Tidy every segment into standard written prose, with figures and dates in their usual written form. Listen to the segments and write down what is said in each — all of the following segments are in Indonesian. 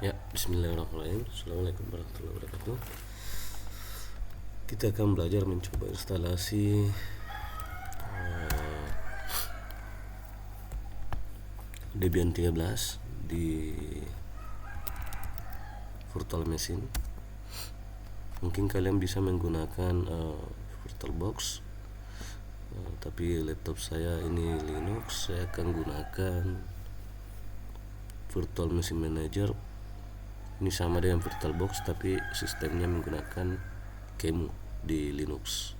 Ya, bismillahirrahmanirrahim. Assalamualaikum warahmatullahi wabarakatuh. Kita akan belajar mencoba instalasi Debian 13 di virtual machine. Mungkin kalian bisa menggunakan VirtualBox, tapi laptop saya ini Linux. Saya akan gunakan Virtual Machine Manager. Ini sama dengan VirtualBox, tapi sistemnya menggunakan QEMU di Linux.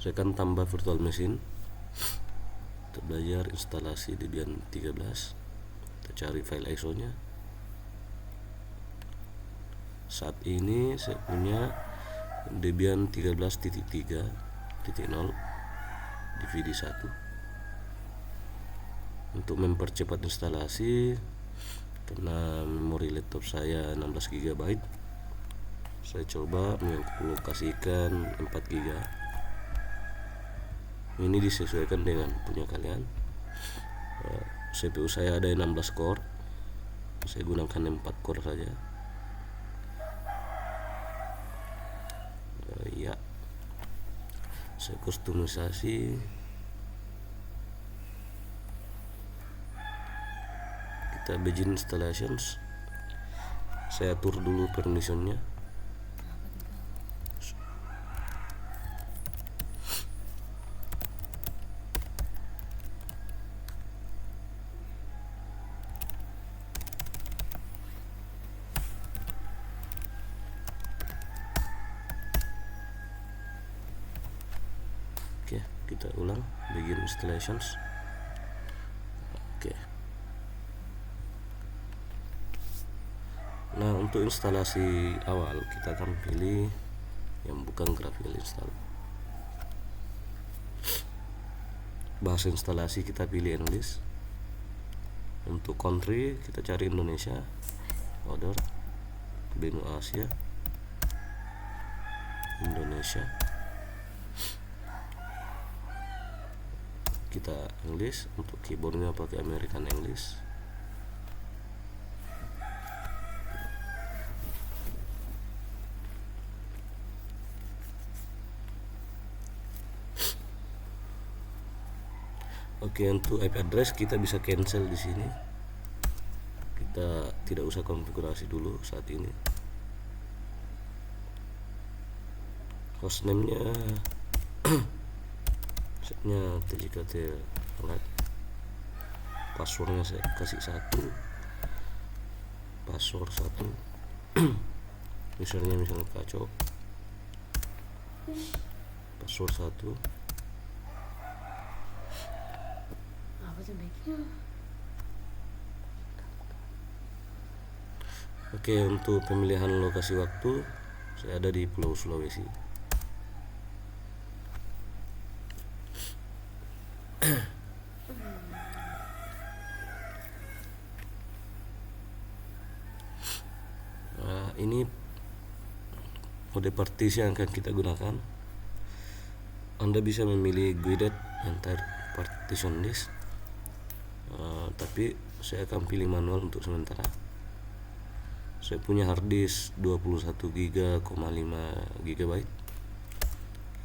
Saya akan tambah virtual machine. Kita belajar instalasi Debian 13. Kita cari file ISO nya. Saat ini saya punya Debian 13.3.0 DVD1. Untuk mempercepat instalasi, karena memori laptop saya 16 GB, saya coba mengalokasikan 4 GB. Ini disesuaikan dengan punya kalian. CPU saya ada 16 core, saya gunakan 4 core saja. Ya, saya kustomisasi. Kita begin installations. Saya atur dulu permissionnya. Oke, kita ulang begin installations. Oke. Nah, untuk instalasi awal kita akan pilih yang bukan graphical install. Bahasa instalasi kita pilih English. Untuk country kita cari Indonesia. Order benua Asia, Indonesia. Kita English. Untuk keyboardnya pakai American English. Oke, untuk IP address kita bisa cancel di sini. Kita tidak usah konfigurasi dulu saat ini. Hostname-nya setnya tjkt flat. Passwordnya saya kasih 1, password 1. Misalnya kacau, password 1. Oke, untuk pemilihan lokasi waktu saya ada di Pulau Sulawesi. Ini mode partisi yang akan kita gunakan. Anda bisa memilih guided entire partition list, tapi saya akan pilih manual untuk sementara. Saya punya hard disk 21 GB, 5 GB.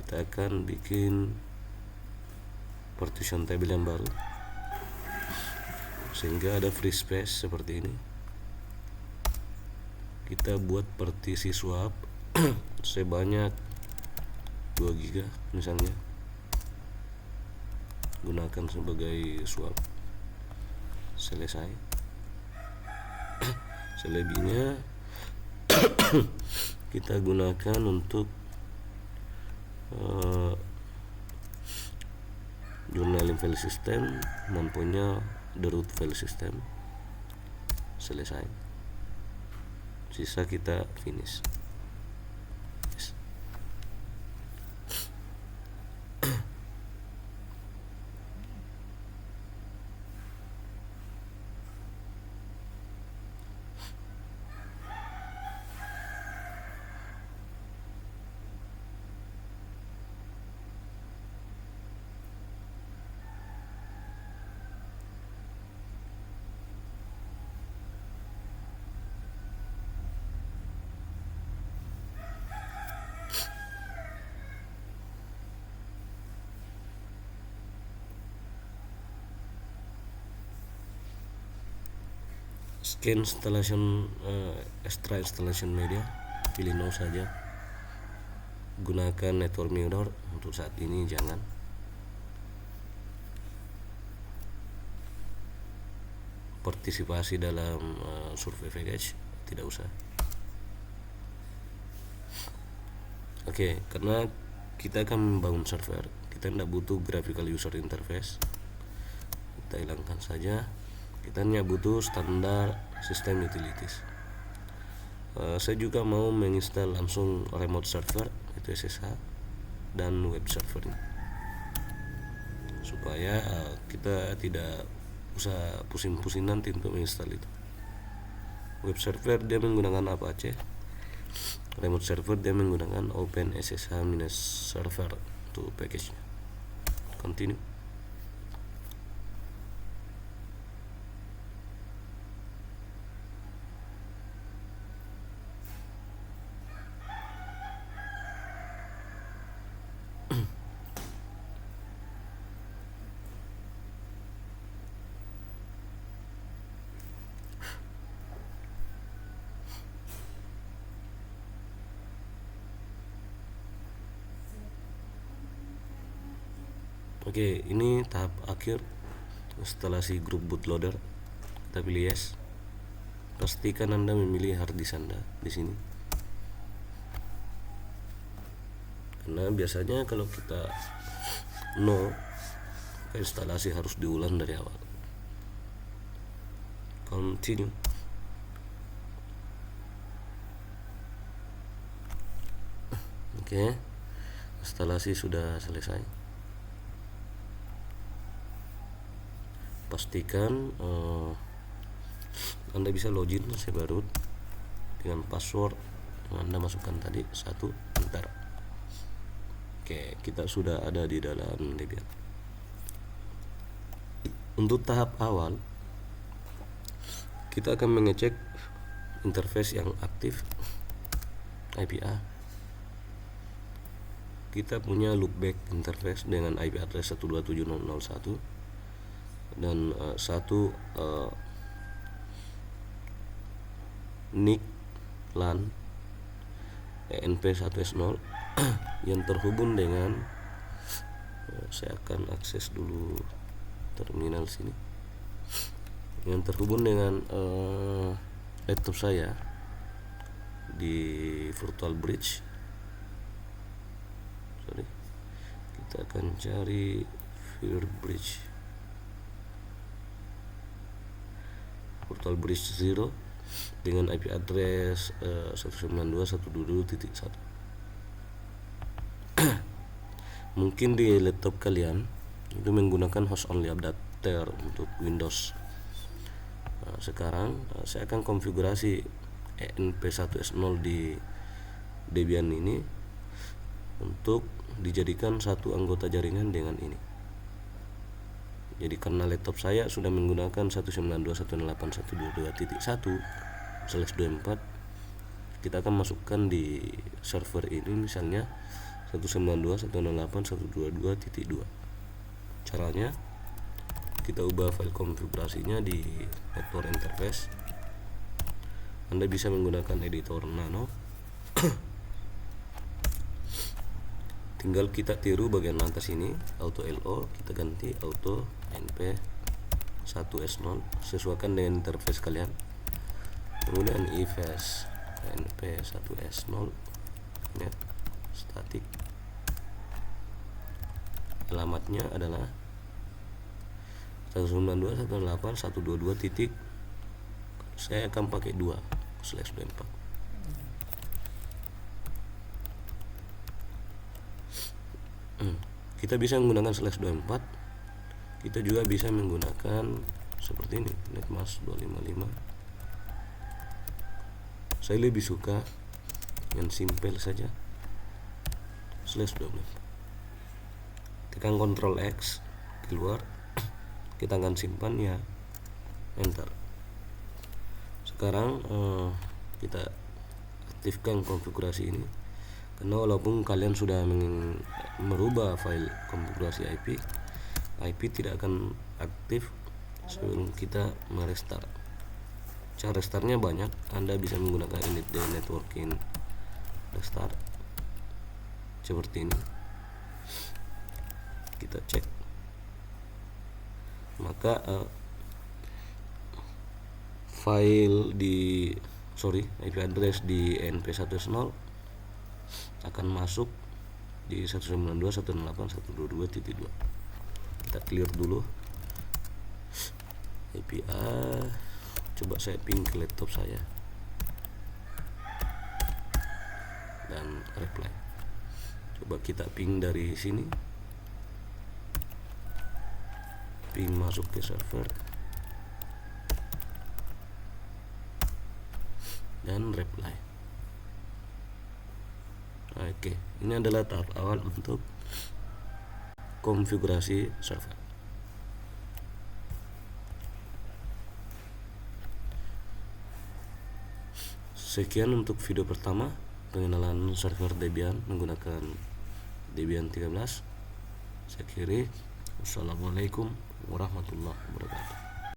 Kita akan bikin partition table yang baru, sehingga ada free space seperti ini. Kita buat partisi swap sebanyak 2 GB misalnya, gunakan sebagai swap. Selesai. Selebihnya kita gunakan untuk journaling file system, mempunyai the root file system. Selesai. Sisa kita finish. scan installation extra installation media, pilih no saja. Gunakan network mirror untuk saat ini jangan. Partisipasi dalam survei package tidak usah. Oke, karena kita akan membangun server, kita tidak butuh graphical user interface, kita hilangkan saja. Kita hanya butuh standar system utilities. Saya juga mau menginstal langsung remote server, itu SSH, dan web server ini, supaya kita tidak usah pusing-pusing nanti untuk menginstal itu. Web server dia menggunakan Apache, remote server dia menggunakan OpenSSH-server untuk package-nya. Continue. Oke, ini tahap akhir instalasi grup bootloader. Kita pilih yes. Pastikan Anda memilih hard disk Anda di sini. Karena biasanya kalau kita no, instalasi harus diulang dari awal. Continue. Oke, instalasi sudah selesai. Pastikan Anda bisa login sebaru dengan password yang Anda masukkan tadi, 1 enter. Oke, kita sudah ada di dalam Debian. Untuk tahap awal kita akan mengecek interface yang aktif, IPA. Kita punya loopback interface dengan IP address 127.0.1 dan satu NIC LAN ENP1S0 yang terhubung dengan saya akan akses dulu terminal sini, yang terhubung dengan laptop saya di virtual bridge. Kita akan cari virtual bridge 0 dengan IP address 192.122.1. Mungkin di laptop kalian itu menggunakan host only adapter untuk Windows. Sekarang saya akan konfigurasi ENP1S0 di Debian ini untuk dijadikan satu anggota jaringan dengan ini. Jadi karena laptop saya sudah menggunakan 192.168.122.1/24, kita akan masukkan di server ini misalnya 192.168.122.2. Caranya kita ubah file konfigurasinya di network interface. Anda bisa menggunakan editor nano. Tinggal kita tiru bagian atas ini, auto LO, kita ganti auto NP1S0, sesuaikan dengan interface kalian. Kemudian ifs NP1S0 net static, alamatnya adalah 192.168.122. Saya akan pakai 2/24. Kita bisa menggunakan /24. Kita juga bisa menggunakan seperti ini, netmask 255. Saya lebih suka yang simple saja, /24. Tekan Ctrl X keluar, kita akan simpan ya, enter. Sekarang kita aktifkan konfigurasi ini, karena walaupun kalian sudah merubah file konfigurasi IP tidak akan aktif sebelum kita merestart. Cara restartnya banyak. Anda bisa menggunakan init dari networking restart seperti ini. Kita cek, maka IP address di NP10 akan masuk di 192.168.122.2. Kita clear dulu IP coba saya ping ke laptop saya dan reply. Coba kita ping dari sini, ping masuk ke server dan reply. Oke, ini adalah tahap awal untuk konfigurasi server. Sekian untuk video pertama pengenalan server Debian menggunakan Debian 13. Saya akhiri. Wassalamualaikum warahmatullahi wabarakatuh.